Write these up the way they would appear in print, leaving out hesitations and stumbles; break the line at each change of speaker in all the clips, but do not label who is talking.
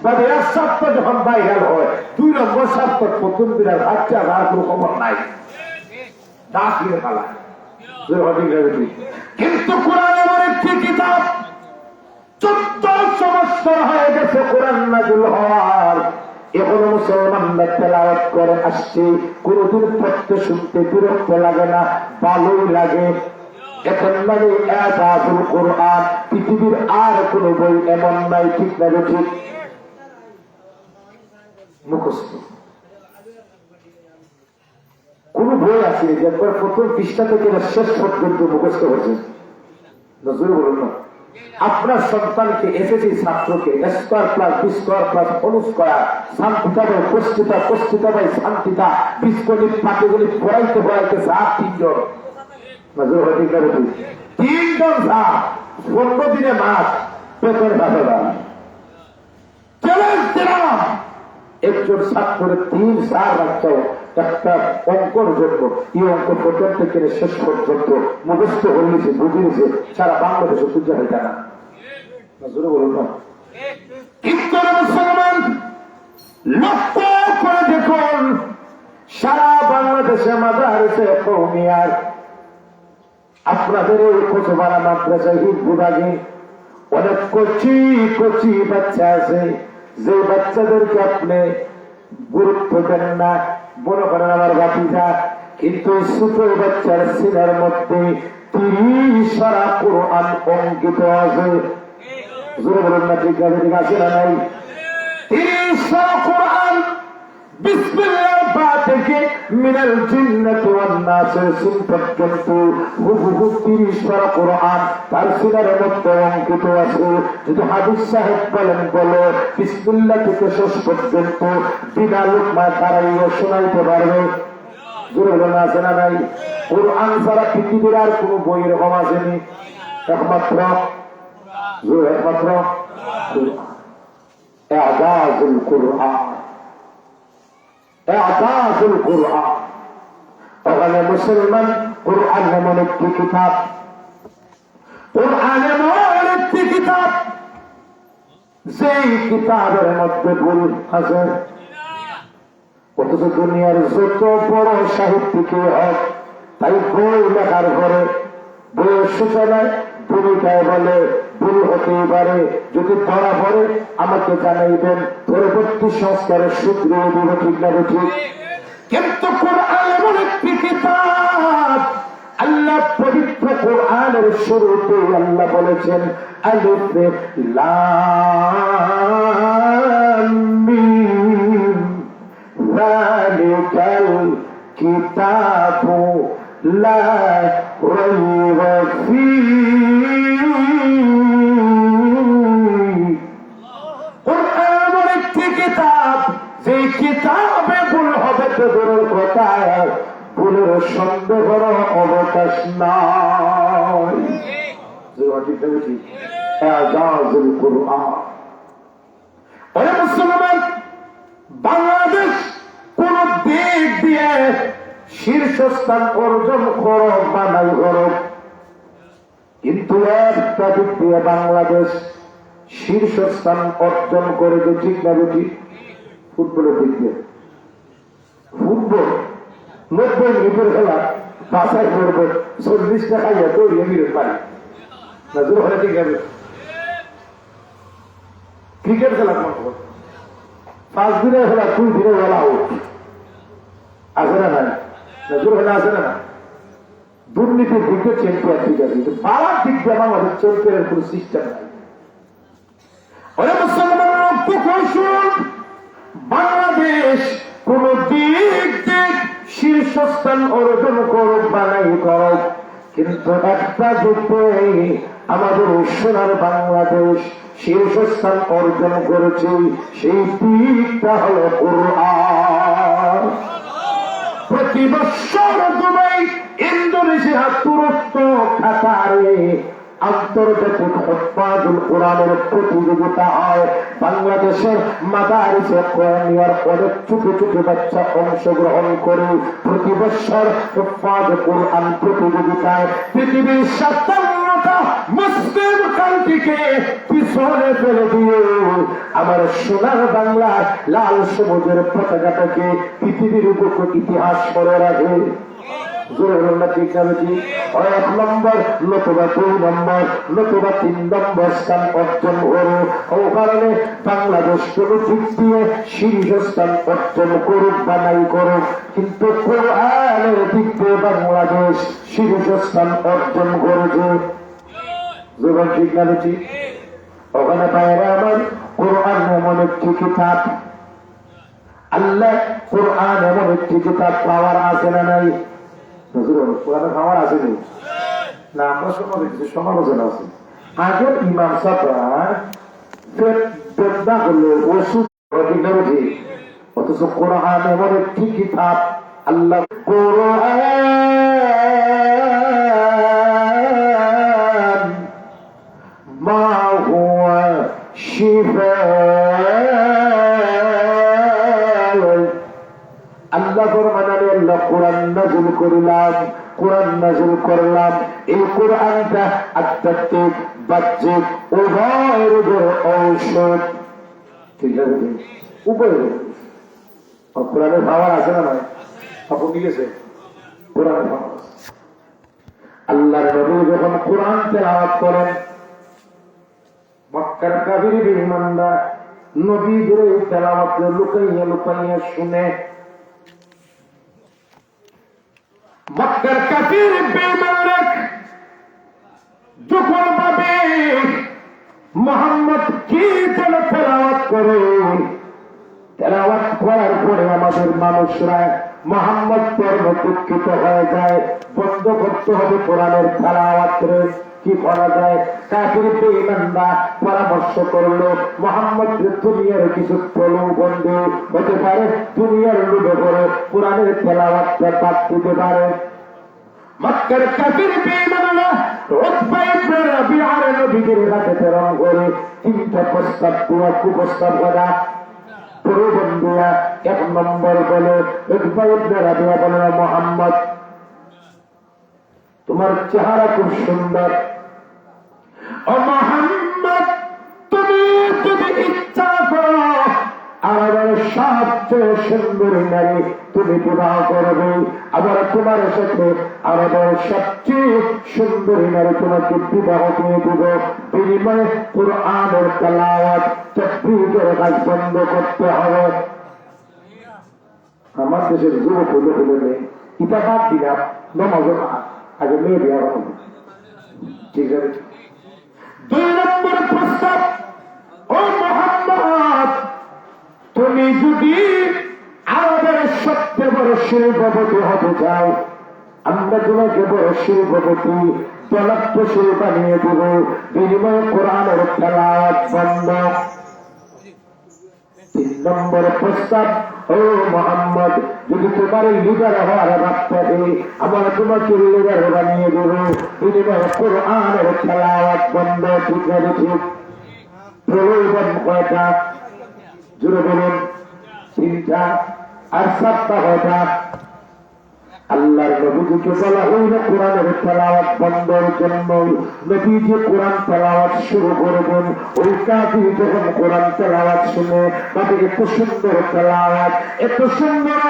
তবে এক সপ্তাহ যখন ভাইরাল হয় 2 নম্বর সপ্তাহ প্রথম দিনের বাচ্চা আর কোনো খবর নাই দাখিলে পালা। কিন্তু কোরআন এমন একটি কিতাব 1400 বছর হয়ে গেছে কোরআন নাযিল হওয়ার, এখনো মুসলমানরা তেলাওয়াত করে আসছে, কোনদিন পড়তে শুনতে বিরক্ত লাগে না, ভালোই লাগে। এখন মানে এজাজুল কোরআন, পৃথিবীর আর কোন বই এমন নাই, ঠিক না ঠিক? মুখস্থ কোন বই আছে যে একবার প্রথম পৃষ্ঠা থেকে শেষ পর্যন্ত মুখস্থ হয়েছে? নজরে বলুন না। আপনার সন্তানকে এসএসসি ছাত্রকে square plus b square plus whole square শান্তিতা বাই পুষ্টিতা পুষ্টিতা বাই শান্তিতা বীজগণিত পাটিগণিত পড়াইতে পড়াইতে স্যার 3 জন। নজরে হতে গেলে 3 জন স্যার 15 দিনে মাস পেপের ভাবে চ্যালেঞ্জ দিলাম একজন ছাত্রের 3-4 বাচ্চা একটা অঙ্কর জন্য এই অঙ্ক প্রথম থেকে শেষ পর্যন্ত মুখস্থ হয়েছে, বুঝিয়েছে, সারা বাংলাদেশে পূজা হয় না। বলুন না। কিন্তু মুসলমান লক্ষ্য করে দেখুন, সারা বাংলাদেশে মাদ্রাসা কওমিয়ার আপনাদের এই কোচবাড়া মাদ্রাসা হিন্দ বিভাগে অনেক কচি কচি বাচ্চা আছে, যে বাচ্চাদেরকে আপনি গুরুত্ব দেন না, মনে করেন আমার বাতিজা, কিন্তু ছোট বাচ্চার সিনার মধ্যে 30 পারা কোরআন অঙ্কিত আছে। জোরে বলুন না, ঠিক আছে না নাই? 30 পারা কোরআন বিসমিল্লাহ বা থেকে মিনাল জিন্নাতি ওয়ান নাসের সিন পর্যন্ত হুবহু 30 পারা কোরআন তার সিনার মধ্যে অঙ্কিত আছে। যদি হাদিস সাহেব বলেন বলো বিসমিল্লাহ থেকে শেষ পর্যন্ত বিনা লোকমা দাঁড়াইয়া শোনাইতে পারবে? জোরে বলুন আছে না নাই? কোরআন ছাড়া পৃথিবীর আর কোন বই এরকম আসেনি, একমাত্র ইজাজুল কোরআন। ইজাজুল কোরআন ওখানে মুসলমান কোরআন এমন একটি কিতাব, কোরআন এমন একটি কিতাব যেই কিতাবের মধ্যে ভুল আছে, অথচ দুনিয়ার যত বড় সাহিত্যিকই হোক তাই বই লেখার পরে বইয়ের সূচনায় ভূমিকায় বলে ভুল হতেই পারে, যদি ধরা পড়ে আমাকে জানাইবেন, পরবর্তী সংস্কারের সূত্রে দিব, ঠিক না ঠিক? কিন্তু কোরআন এমন একটি কিতাব, আল্লাহ পবিত্র কোরআনের শুরুতে আল্লাহ বলেছেন আলিফ লাম মিম যালিকাল কিতাবু লা রাইবা ফীহি। কোরআন এমন একটি কিতাব, যে কিতাবে ভুল হবে তো দূরের কথা, ভুলের সন্দেহের অবকাশ নাই। ইজাজুল কোরআন। ওরে মুসলমান, বাংলাদেশ কোন দিক দিয়ে শীর্ষস্থান অর্জন করো বা নাই করো, কিন্তু একটা দিক দিয়ে বাংলাদেশ শীর্ষস্থান অর্জন করে যে, ঠিক না ঠিক? ফুটবলের দিক দিয়ে। ফুটবল 90 মিনিটের খেলা বাসায় করবে 40 টাকা দৌড়িয়ে মিনিট পারি না, দূর হলে ঠিক আছে। ক্রিকেট খেলা কোন 5 দিনের খেলা 2 দিনের খেলা আউট আছে না নাই? নজর হলে আছে না? দুর্নীতির দিক দিয়ে চ্যাম্পিয়ন ঠিক আছে, কিন্তু পাড়ার দিক দিয়ে আমাদের চ্যাম্পিয়নের কোন সিস্টেম নাই। বাংলাদেশ কোন দিক দিয়ে শীর্ষস্থান অর্জন করুক বা নাই করুক, কিন্তু একটা যুদ্ধে আমাদের সোনার বাংলাদেশ শীর্ষস্থান অর্জন করেছে, সেই দিকটা হল কোরআন। প্রতি বছর দুবাই, ইন্দোনেশিয়া, তুরস্ক, কাতারে আন্তর্জাতিক হিফাজুল কোরআনের প্রতিযোগিতা হয়। বাংলাদেশের মাদারিসে কোরআনিয়ার অনেক ছোট ছোট বাচ্চা অংশগ্রহণ করে প্রতি বছর হিফাজুল কোরআন প্রতিযোগিতায় পৃথিবীর 57 স্বাধীনতা মুসলিম কান্ট্রিকে পিছনে ফেলে দিয়ে আমার সোনার বাংলার লাল সবুজের পতাকাটাকে পৃথিবীর উপর ইতিহাস করে রাখে। এক নম্বর নতুবা 2 নম্বর নতুবা 3 নম্বর স্থান অর্জন করো। ও কারণে বাংলাদেশ কোন দিক দিয়ে শীর্ষস্থান অর্জন করুক বা নাই করুক, কিন্তু কোরআনের দিক দিয়ে বাংলাদেশ শীর্ষস্থান অর্জন করেছে। জীবন ঠিক না ঠিক? ওখানে বাইরে আমার কোরআন এমন একটি কিতাব, আল্লাহ কোরআন এমন একটি কিতাব পাওয়ার আছে না নাই? কোরআনের পাওয়ার আছে নেই না? আমরা সমালোচনা আছে। আগে ইমাম সাহেব করলে ওষুধ অথচ কোরআন এমন একটি কিতাব, আল্লাহ কোরআন মা হুয়া শিফা, আল্লাহ ফরমানে আল্লাহ কোরআন নাযিল করিলাম, কোরআন নাযিল করলাম। এই কোরআনটা আধ্যাত্মিক বাহ্যিক উভয়ের উপর ঔষধ। ঠিক আছে, উভয়ের কোরআনের পাওয়ার আছে না নয়? আপনি কি গেছে কোরআনের পাওয়ার। আল্লাহর নবী যখন কোরআন তেলাওয়াত করেন, মক্কার কাফির বেঈমানরা নবীদের এই তেলাওয়াত লুকাইয়া লুকাইয়া শুনে। মক্কার কাফির বেঈমানরা যখন ভাবে মুহাম্মদ কি যেন তেলাওয়াত করে, তেলাওয়াত করার পরে আমাদের মানুষরা মুহাম্মদ পর্ব দুঃখিত হয়ে যায়, বন্ধ করতে হবে কোরআনের তেলাওয়াত। কি করা যায়? কাফির বেঈমানরা পরামর্শ করলো, মুহাম্মদ দুনিয়ার কিছু প্রলোভনে হতে পারে, দুনিয়ার লোভে করে কোরআনের তেলাওয়াতটা বাদ দিতে পারে। মক্কার কাফির বেঈমানরা উতবা ইবনে রাবিআর নবীর কাছে প্রেরণ করে 3টা প্রস্তাব দেওয়া, কুপ্রস্তাব করা, প্রলোভন দেওয়া। 1 নম্বর বলে, উতবা ইবনে রাবিআ বলে, মুহাম্মদ তোমার চেহারা খুব সুন্দর, ও মুহাম্মদ তুমি যদি ইচ্ছা করো আমার সবচেয়ে সুন্দরী নারী তুমি বিবাহ করবে, আবার তোমার সাথে আমাদের সবচেয়ে সুন্দরী নারী তোমাকে বিবাহ দিয়ে দেব, বিনিময়ে কোরআনের তেলাওয়াত তাকবীরের কাজ বন্ধ করতে হবে। আমার দেশের যুবক হলে নেই, এটা বাদ দিলাম, নমাজ আগে মেয়ে বিয়া হবে। ঠিক আছে। 2 নম্বর প্রস্তাব, ও মুহাম্মদ তুমি যদি আমাদের সবচেয়ে বড় শিল্পপতি হতে চাও, আমরা তোমাকে বড় শিল্পপতি জনপ্রশীল বানিয়ে দেব, বিনিময়ে কোরআনের তেলাওয়াত বন্ধ। 3 নম্বর প্রস্তাব, ও মুহাম্মদ যদি তোমার লিডার হওয়ার ভাব থাকে, আমরা তোমাকে লিডার বানিয়ে দেব, বিনিময়ে কোরআনের তেলাওয়াত বন্ধ। ঠিক আছে ঠিক? প্রলোভন কয়টা? জুড়ে বলুন। 3টা। আর 7টা কয়টা? আল্লাহর নবীকে বলা হইল কোরআনের তেলাওয়াত বন্ধের জন্য। নবী যে কোরআন তেলাওয়াত শুরু করবেন, ওই কাফির যখন কোরআন তেলাওয়াত শুনে তাদের এত সুন্দর তেলাওয়াত, এত সুন্দর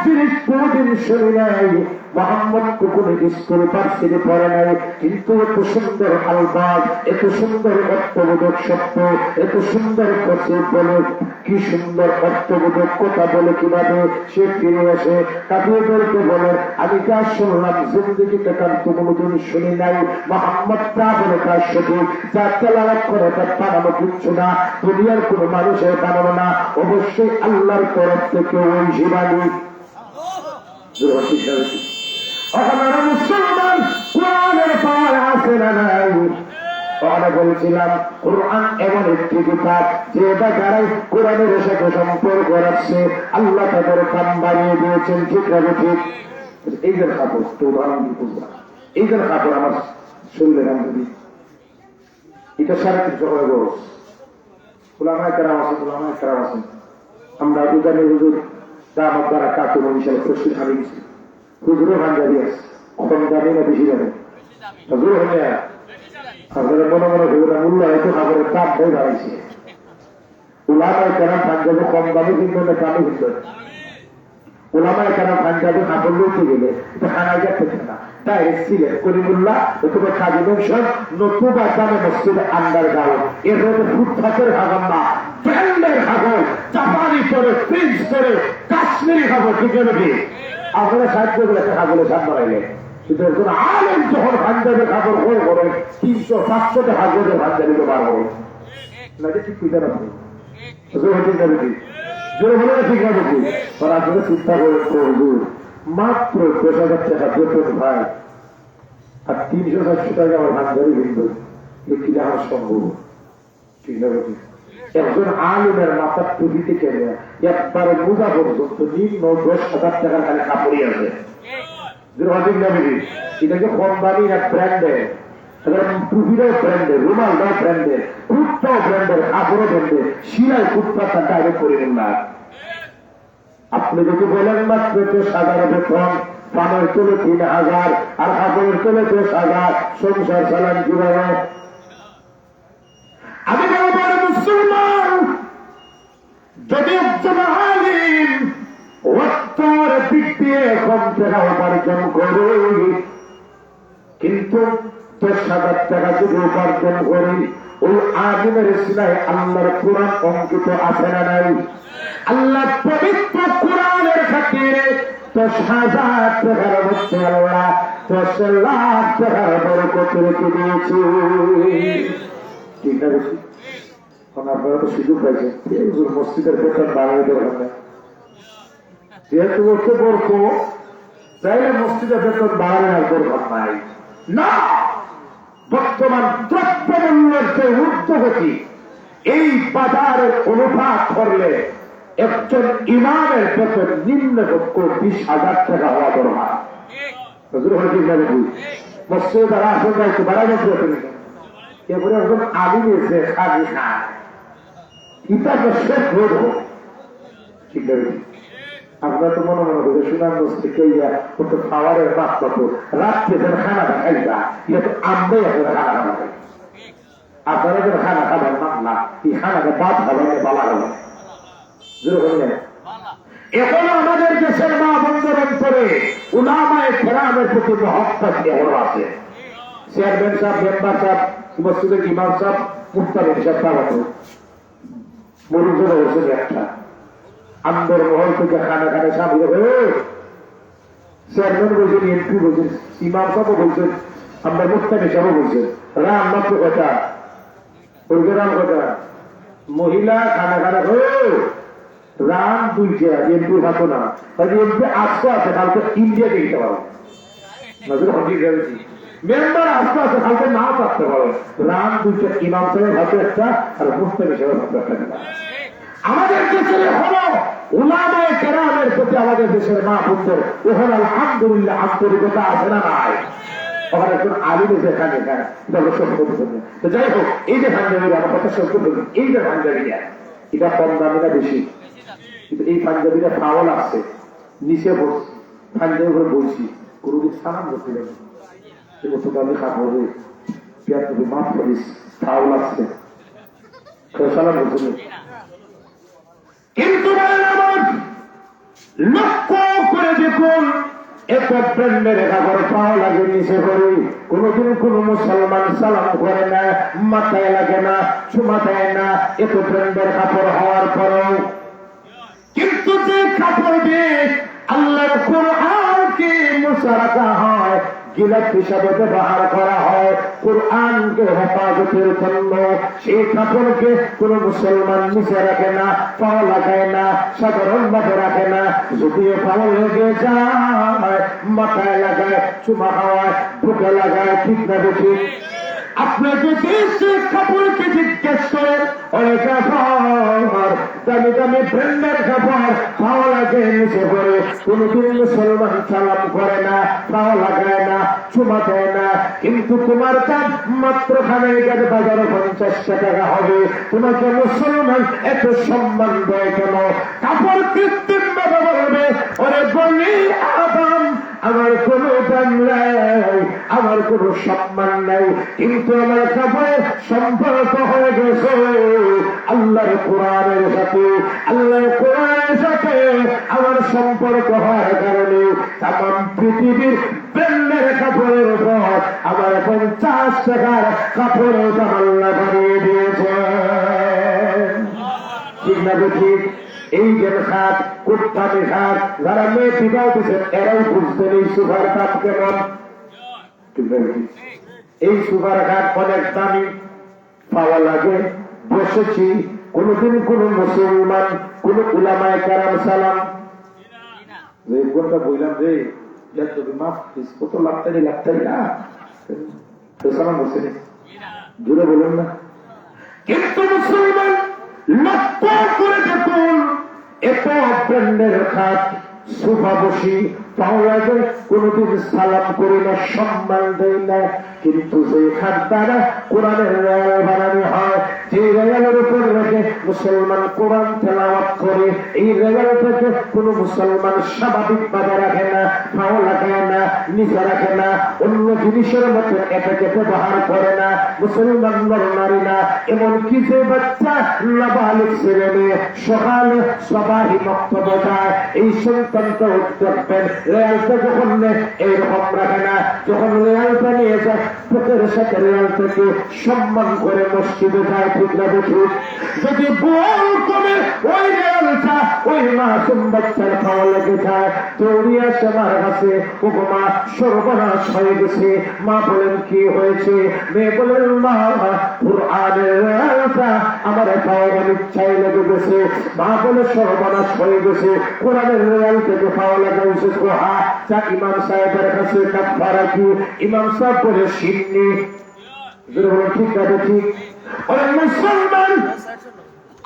জিনিস কোনদিন শুনি নাই। মুহাম্মদ কোন স্কুল পার্সিতে পড়ে নাই, কিন্তু এত সুন্দর আলবাদ, এত সুন্দর অর্থবোধক শব্দ, এত সুন্দর কথা বলে, কি সুন্দর অর্থবোধক কথা বলে কিভাবে সে ফিরে আসে কাফিরদেরকে বলে, আমি যা শুনলাম জিন্দেগিতে কার তো কোনদিন শুনি নাই। মুহাম্মদ তা বলে তার সঠিক, যা তেলাওয়াত করে তার বানানো কিচ্ছু না, দুনিয়ার কোন মানুষের বানানো না, অবশ্যই আল্লাহর তরফ থেকে ওই জীবাণী। মুসলমান কোরআনের পাওয়ার আছে না নাই? আমরা বলছিলাম কোরআন এমন একটি কিতাব যে যারাই কোরআনের সাথে সম্পর্ক রাখছে আল্লাহ তাদের কাম বাড়িয়ে দিয়েছেন। ঠিক আছে ঠিক? এই যে কাপড়, তো উদাহরণ দিয়ে বুঝলাম, এই যে কাপড় আমার শরীরে নাম দিবি, এটা 350 করে বড় ওলামায়ে কেরাম আছে, ওলামায়ে কেরাম আছে। আমরা উদানে হুজুর যা আমার দ্বারা কাকুর হিসাবে প্রস্তুত হারিয়েছি, হুজুরও ভান্ডারি আছে, কম জানি না বেশি জানে, হুজুর হয়ে আপনারা মনে মনে করবেন মূল্য হয়তো খাবারের দাম হয়ে দাঁড়াইছে। ওলামায় কেন পাঞ্জাবে কম দামে কিনবে না দামে কিনবে? ওলামায় কেন পাঞ্জাবে কাপড় লুটে গেলে এটা খানায় যাচ্ছে না। তাই ছিলেন করিমুল্লাহ অথবা কাজী বংশন নতুবা দামে মসজিদে আন্ডার গাঁও এর মধ্যে ফুটপাতের খাবার না, ব্র্যান্ডের খাবার, জাপানি করে, ফ্রিজ করে, কাশ্মীরি খাবার ঠিক নাকি? আপনারা সাহায্য করে একটা খাবারের সাপ বাড়াইলেন। কিন্তু একজন আলেম যখন পাঞ্জাবে খাবার হয়ে করেন 300-500 টাকা করে পাঞ্জাবিতে বার হবে না, ঠিক পিতা না চিন্তা করে মাত্র 10,000 টাকা বেতন ভাই আর 300-400 টাকা আমার পাঞ্জাবি কিনবে, কি আমার সম্ভব? ঠিক না? একজন আলমের মাথার টুপিতে কেনে একবারে মোজা পর্যন্ত নিম্ন 10,000 টাকার খালি কাপড়ই আছে। এটাকে কম দামি না ব্র্যান্ডের, টুপিটাও ব্র্যান্ডের, রুমালটাও ব্র্যান্ডের, ফুটটাও ব্র্যান্ডের, কাপড়ও ব্র্যান্ডের, শিলাই ফুটপাতটা ডাইরেক্ট করে নিন না। আপনি যদি বলেন মাত্র 10,000 বেতন, পানের চলে 3,000 আর কাপড়ের চলে 10,000, সংসার চালান কিভাবে? আমি বড় মুসলমান যদি একজন আলিম ওয়াক্তের দিক দিয়ে কম টাকা উপার্জন করে কিন্তু 10,000 টাকা যদি উপার্জন করে ওই আলিমের সিনায় আল্লাহর কোরআন অঙ্কিত আছে না নাই? আল্লাহ পবিত্র কোরআনের খাতিরে 10,000 টাকার মধ্যে আল্লাহ 10 লাখ টাকার বরকত রেখে দিয়েছে। ঠিক আছে? আপনারা তো সুযোগ পাইছেন মসজিদের বেতন বাড়াই দেওয়ার না, যেহেতু ওকে বলবো তাইলে মসজিদের বেতন বাড়ানোর আর দরকার নাই না। বর্তমান দ্রব্যমূল্যের যে ঊর্ধ্বগতি এই বাজারের অনুপাত করলে একজন ইমামের বেতন নিম্নপক্ষ 20,000 টাকা হওয়া দরকার। মসজিদে তারা আসলে একটু বাড়ানো এরপরে একজন আলু এসে খালি খায় ইটাকে শেষ হয়ে দেবো। ঠিক আছে? আপনার তো মনে মনে করে সুনামগঞ্জ থেকে খাওয়ারের মাছ কত রাত্রে যেন খানা খাইবা, এটা তো আমরাই এখন খানা খানা খাই। আপনারা যেন খানা খাবার মানলা এই খানাকে বাদ খাবার বালা হবে। এখন আমাদের দেশের মা বন্ধের অন্তরে উলামায়ে কেরামের প্রতি মহব্বত এখনো আছে। চেয়ারম্যান সাহেব, মেম্বার সাহেব, মসজিদের ইমাম সাহেব, মুফতি সাহেব তারা মরুজোর হয়েছে একটা আন্দর মহল থেকে খানা খানা সামনে চেয়ারম্যান বলছেন, এমপি বলছেন, ইমাম সাহেব বলছেন, আমরা মুফতি সাহেব বলছেন, রাম মাত্র কথা বলছে, রাম কথা মহিলা খানা খানা রাম দুইটা এমপি হাতো না, এমপি আসতে আছে কালকে ইন্ডিয়াকে দিতে পারো নজর হকির গেছি মেম্বার আসতে আছে কালকে নাও থাকতে পারো। রাম দুইটা ইমাম সাহেবের হাতে একটা আর মুফতি সাহেবের হাতে একটা। আমাদের দেশের হলো উলামায়ে কেরামের প্রতি আমাদের দেশের মা বোনদের ওখানে আলহামদুলিল্লাহ আন্তরিকতা আছে না নাই? ওখানে একজন আলিম এসে এখানে খায় তো যাই হোক, এই যে পাঞ্জাবি আমার কথা সত্য বলুন, এই যে পাঞ্জাবিটা এটা কম দামি না বেশি? কিন্তু এই পাঞ্জাবিটা ফাওয়াল আসছে নিচে বসছি, পাঞ্জাবি করে বলছি, কোনদিন সালাম করছিলেন মতো দামি খাবো পেয়ার তুমি মাফ করিস, ফাওয়াল আসছে সালাম করছিলেন। কিন্তু লক্ষ্য করে দেখুন এত ব্র্যান্ডের কাপড় পাওয়া লাগে নিচে করে, কোনদিন কোন মুসলমান সালাম করে না, মাথায় লাগে না, চুমা দেয় না, এত ব্র্যান্ডের কাপড় হওয়ার পরেও। কিন্তু যে কাপড় দিয়ে আল্লাহর কোরআনকে মুছা রাখা হয়, গিলাপ হিসাবে ব্যবহার করা হয় কোরআনকে হেফাজতের জন্য, সেই কাপড়কে কোন মুসলমান নিচে রাখে না, পাও লাগায় না, সাধারণ ভাবে রাখে না। যদিও পাও লেগে যায়, মাথায় লাগায়, চুমা খাওয়ায়, বুকে লাগায়, ঠিক না দেখি? আপনি যদি সে কাপড়কে জিজ্ঞেস করেন, অনেক দামি দামি ব্র্যান্ডের কাপড় পাওয়া লাগে নিচে করে, কোনদিন মুসলমান সালাম করে না, পাওয়া লাগায় না, চুমা দেয় না। কিন্তু তোমার কাজ মাত্র খানাইকার বাজারে 50 টাকা হবে, তোমাকে মুসলমান এত সম্মান দেয় কেন? কাপড় কৃত্রিম ভাবে বলবে, ওরে বলি আদম আমার কোন দাম নাই, আমার কোনো সম্মান নাই, কিন্তু আমার কাপড়ে সম্পর্ক হয়ে গেছে আল্লাহর কোরআনের সাথে। আল্লাহর কোরআনের সাথে আমার সম্পর্ক হওয়ার কারণে তাম পৃথিবীর ব্র্যান্ডের কাপড়ের উপর আমার 50 টাকার কাপড়ের দাম আল্লাহ বাড়িয়ে দিয়েছে। ঠিক না ঠিক? এই যে খাত কুত্তাতে খাত যারা মেয়ে বিবাহ দিচ্ছেন এরাই বুঝতেন এই সুপার দাম কেমন। এই সুপার ঘাট অনেক দামি পাওয়া লাগে। বসেছি কোনদিন কোন মুসলমান কোন উলামায়ে কেরাম সালাম যে কোনটা বললাম যে মাফ কত লাগতারি না তো সালাম বসে জুড়ে বলুন না। কিন্তু মুসলমান লক্ষ্য করে দেখুন এত ব্র্যান্ডের খাত সোফা বসি পাওয়া যায়, কোনদিন সালাম করি না, সম্মান দেয় না। কিন্তু যে খাত দ্বারা কোরআনের রেয়াল বানানো হয়, যে রেয়ালের উপর রেখে মুসলমান কোরআন তেলাওয়াত করে, এই রেয়াল থেকে কোন মুসলমান স্বাভাবিক ভাবে রাখে না, পাও লাগায় না, নিচে রাখে না, অন্য জিনিসের মতো এটাকে ব্যবহার করে না, মুসলমান নারী না। এমনকি যে বাচ্চা নাবালিগ ছেলে মেয়ে সকালে সবাই বক্তব্য যায়, এই সন্তানটা দেখবেন রেয়ালটা যখন এইরকম রাখে না, যখন রেয়ালটা নিয়ে যায় পুকুরের সাথে রেয়াল থেকে সম্মান করে মসজিদে যায়। ঠিক না দেখি? যদি বল করে ওই রেয়ালটা ওই মাসুম বাচ্চার খাওয়া লেগে যায়, দৌড়িয়ে আসে মার কাছে, ও মা সর্বনাশ হয়ে গেছে। মা বলেন কি হয়েছে? মেয়ে বলেন মা কুরআনের রেয়ালটা আমার খাওয়ার ইচ্ছাই লেগে গেছে। মা বলে সর্বনাশ হয়ে গেছে, কোরআনের রেয়াল থেকে খাওয়া লাগাইছে। যা ইমাম সাহেবের কাছে কাফারা কি? ইমাম সাহেব বলে শিন্নি। ঠিক আছে ঠিক। মুসলমান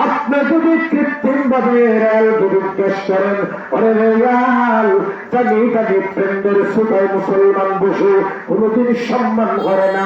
আপনি যদি কৃত্রিম ভাবে রেল জিজ্ঞেস করেন, অরে রেয়াল জানি জানি প্রেমের সুতায় মুসলমান বসে কোনদিন সম্মান করে না,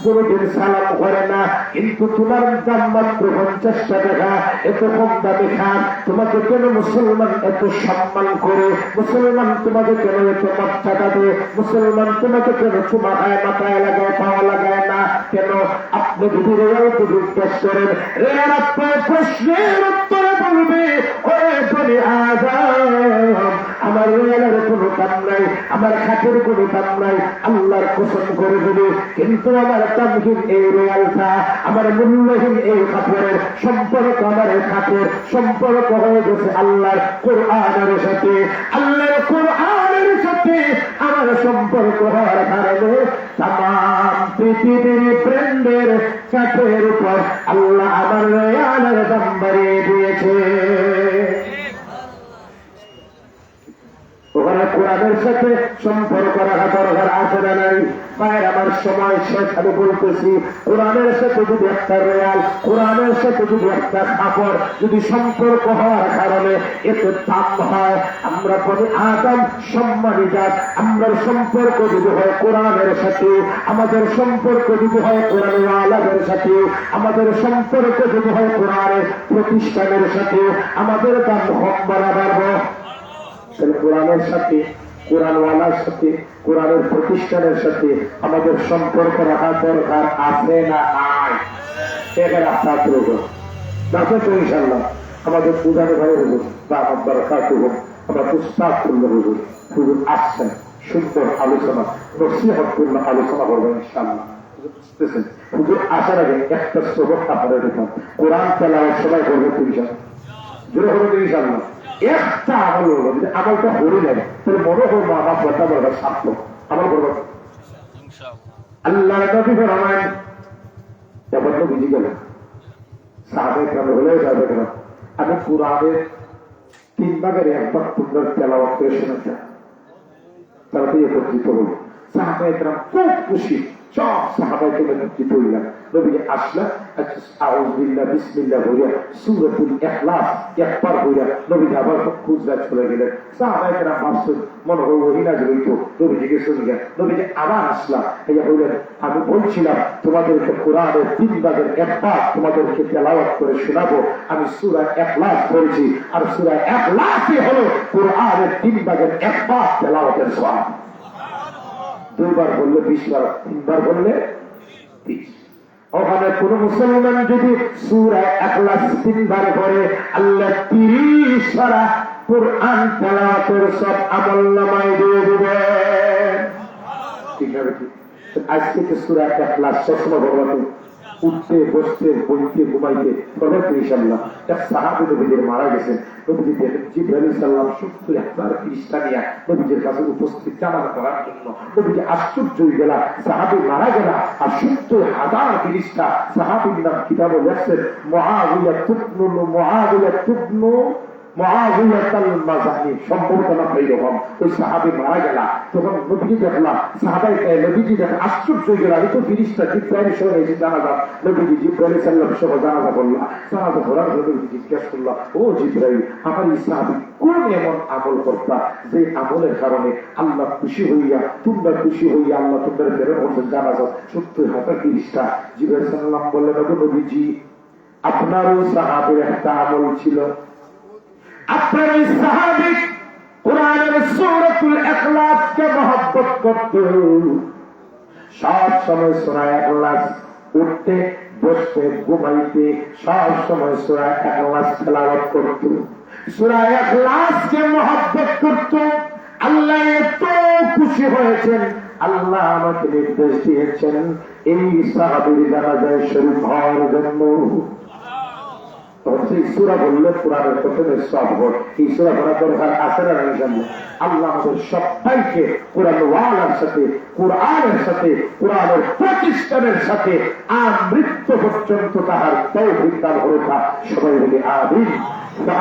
কোনদিন সালাম করে না, কিন্তু তোমার দাম মাত্র 50 টাকা, এত কম দামে খান, তোমাকে কেন মুসলমান এত সম্মান করে? মুসলমান তোমাকে কেন এত মর্যাদা দেয়? মুসলমান তোমাকে কেন চুমা খায়, মাথায় লাগায়, পাওয়া লাগায় না কেন? আপনি যদি রেয়ালকে জিজ্ঞেস করেন, রেয়াল আপনার প্রশ্নের উত্তরে বলবে, ওরে বলি আদম আমার রেয়ালের কোনো দাম নাই, আমার খাটের কোনো দাম নাই, আল্লাহর কসম করে দেবে। কিন্তু আমার দামহীন এই রেয়ালটা, আমার মূল্যহীন এই কাপড়ের সম্পর্ক, আমার খাটের সম্পর্ক হয়ে গেছে আল্লাহর কোরআনের সাথে। আল্লাহর কোরআনের সাথে আমার সম্পর্ক হওয়ার কারণে তাম পৃথিবীর ব্র্যান্ডের কাপড়ের উপর আল্লাহ আমার রেয়ালের দাম বাড়িয়ে দিয়েছে। ওখানে কোরআনের সাথে সম্পর্ক রাখা দরকার আছে না নাই? ভাইয়ের আমার সময় শেষ, আমি বলতেছি কোরআনের সাথে যদি একটা রেয়াল, কোরআনের সাথে যদি একটা কাপড় যদি সম্পর্ক হওয়ার কারণে এত দাম হয়, আমরা বলি আদম সম্মানী জাত, আমরা সম্পর্ক যদি হয় কোরআনের সাথে, আমাদের সম্পর্ক যদি হয় কোরআনের আলাদের সাথে, আমাদের সম্পর্ক যদি হয় কোরআনের প্রতিষ্ঠানের সাথে, আমাদের দাম হক বাড়াবো। কোরআনের সাথে, কোরআনওয়ালার সাথে, কোরআনের প্রতিষ্ঠানের সাথে আমাদের সম্পর্ক রাখা দরকার আছে না নাই? এখানে আপনার তো ইনশাল্লাহ আমাদের পূজারে ভাই হুজুর বা আমার দরকার হোক, আমরা উস্তাদ করলে হুজুর হুজুর আসছেন, সুন্দর আলোচনা, নসিহতপূর্ণ আলোচনা করবেন ইনশাল্লাহ। বুঝতেছেন? হুজুর আসার আগে একটা সবক আপনাদের দেখুন, কোরআন তেলাওয়াত সবাই করবে জোরে হবে ইনশাল্লাহ। একটা আমল হলো, যদি আমলটা হয়ে যায় তাহলে মনে হয় মা বাপ কথা বলবে সার্থ আমল করবো। আল্লাহ নবী ফরমান, যখন তো বুঝে গেল সাহাবে কেরাম হলেও সাহাবে কেরাম, আমি কোরআনের 3 ভাগের 1 ভাগ সুন্দর তেলাওয়াত করে শোনাতে, তারা দিয়ে একত্রিত হল। সাহাবে কেরাম খুব খুশি, সব সাহাবায়ে কেরাম একত্রিত হইলেন। নবীজি আসলেন, আউযু বিল্লাহ বিসমিল্লাহ বলিয়া সূরাতুল ইখলাস একবার বলিয়া নবীজি আবার খুঁজতে চলে গেলেন। সাহাবায়ে কেরাম ভাবছেন মনে হয় ওহী নাযিল হইতো, নবীজিকে শুনে গেলেন। নবীজি আবার আসলেন, এই বললেন আমি বলছিলাম তোমাদেরকে কোরআনের 3 ভাগের 1 ভাগ তোমাদেরকে তেলাওয়াত করে শোনাবো। আমি সূরা ইখলাস পড়েছি, আর সূরা ইখলাসই হলো কোরআনের 3 ভাগের 1 ভাগ তেলাওয়াতের সওয়াব। দুইবার বললে 20 বার, তিনবার বললে 30। ওখানে কোন মুসলমান যদি সূরা ইখলাস 3 বার করে আল্লাহ 30 পারা কুরআন তেলাওয়াতের সব আমলনামায় দিয়ে দিবেন। ঠিক আছে? আজকে তো সূরা ইখলাস সবসময় ভগবান উঠতে বসতে বলতে ঘুমাইতে পড়বেন ইনশাআল্লাহ। এক সাহাবী নবীদের মারা গেছেন, নবীজি দেখেন জিবরাইল সাল্লাল্লাহু আলাইহি ওয়াসাল্লাম 70,000 ফেরেশতা নিয়ে নবীজির কাছে উপস্থিত জানাজা করার জন্য। নবীজি আশ্চর্য হয়ে গেল, সাহাবী মারা গেল আর 70,000 ফেরেশতা। সাহাবীর নাম কিতাবে লেখছেন মুআবিয়া ইবনে মুআবিয়াতুল মাযানি, সম্ভবত না এইরকম। ওই সাহাবী মারা গেল, তখন নবীজি দেখলাম সাহাবায়ে নবীজি দেখে আশ্চর্য হয়ে গেল, এই তো ফেরেশতা জিবরাইল সহ এসে জানাজা। নবীজি জিবরাইল সাল্লাল্লাহু আলাইহি ওয়াসাল্লাম জানাজা বললা, জানাজা করার পর নবীজি জিজ্ঞেস করলা, ও জিবরাইল, আমার এই সাহাবী কোন এমন আমল করতা যে আমলের কারণে আল্লাহ খুশি হইয়া তোমরা খুশি হইয়া আল্লাহ তোমাদের প্রেরণ করছেন জানাজা 70,000 ফেরেশতা। জিবরাইল সাল্লাল্লাহু আলাইহি ওয়াসাল্লাম বললেন, নবীজি আপনারও সাহাবীর একটা আমল ছিল, আপনার এই সাহাবী কোরআনের সূরাতুল ইখলাসকে মহব্বত করত, সব সময় সূরা ইখলাস উঠতে বসতে ঘুমাইতে সব সময় সূরা ইখলাস তেলাওয়াত করত, সূরা ইখলাসকে মহব্বত করত। আল্লাহ এত খুশি হয়েছেন, আল্লাহ আমাকে নির্দেশ দিয়েছেন এই সাহাবীর জানাজায় শরীক হওয়ার জন্য। সূরা বললে কোরআনের প্রথমে সব ভোট, এই সূরা পড়ার দরকার আছে না? আল্লাহ আমাদের সবাইকে কোরআন ওয়ালার সাথে, কোরআনের সাথে, কোরআনের প্রতিষ্ঠানের সাথে মৃত্যু পর্যন্ত তাহার তৌফিক দান করুন। সবাই বলি আমিন।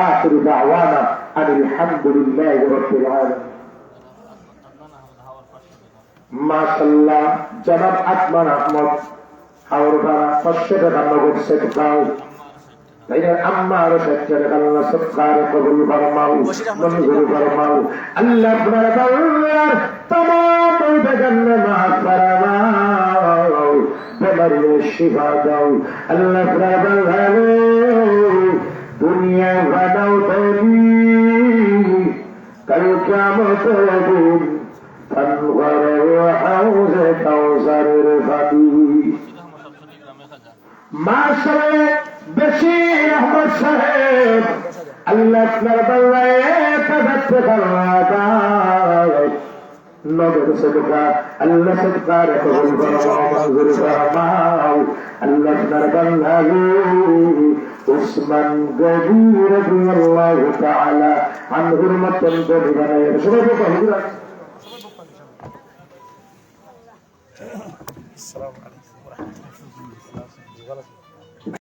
আখিরু দাওয়ানা আনিল হামদুলিল্লাহি রাব্বিল আলামিন। মাশাআল্লাহ, জনাব আকমল আহমদ হাওড়া 500 টাকা নগদ চেক দাও। আমার সত্যের আল্লাহ সবকার কবুল ফরমাও, মঞ্জুর ফরমাও। আল্লাহ আপনার বান্দার तमाम বেগানে মাফ ফরমাও, বেমারির শিফা দাও। আল্লাহ আপনার বান্দার দুনিয়া বানাও তৈরি, কাল কিয়ামতের দিন ফানওয়ার হাউজে কাউসারের পানি। মাশাআল্লাহ, বশির আহমদ সাহেব আল্লাহ আপনার বান্দায় 1000 টাকা নগদ সদকা আল্লাহ সদকার কবুল ফরমাও, মঞ্জুর ফরমাও। আল্লাহ আপনার বান্দা উসমান গনি রাদিয়াল্লাহু তাআলা আনহুর মতন গনি বানায় সবাই বলুন হুজুর। আসসালামু আলাইকুম ওয়া রাহমাতুল্লাহি ওয়া বারাকাতুহু।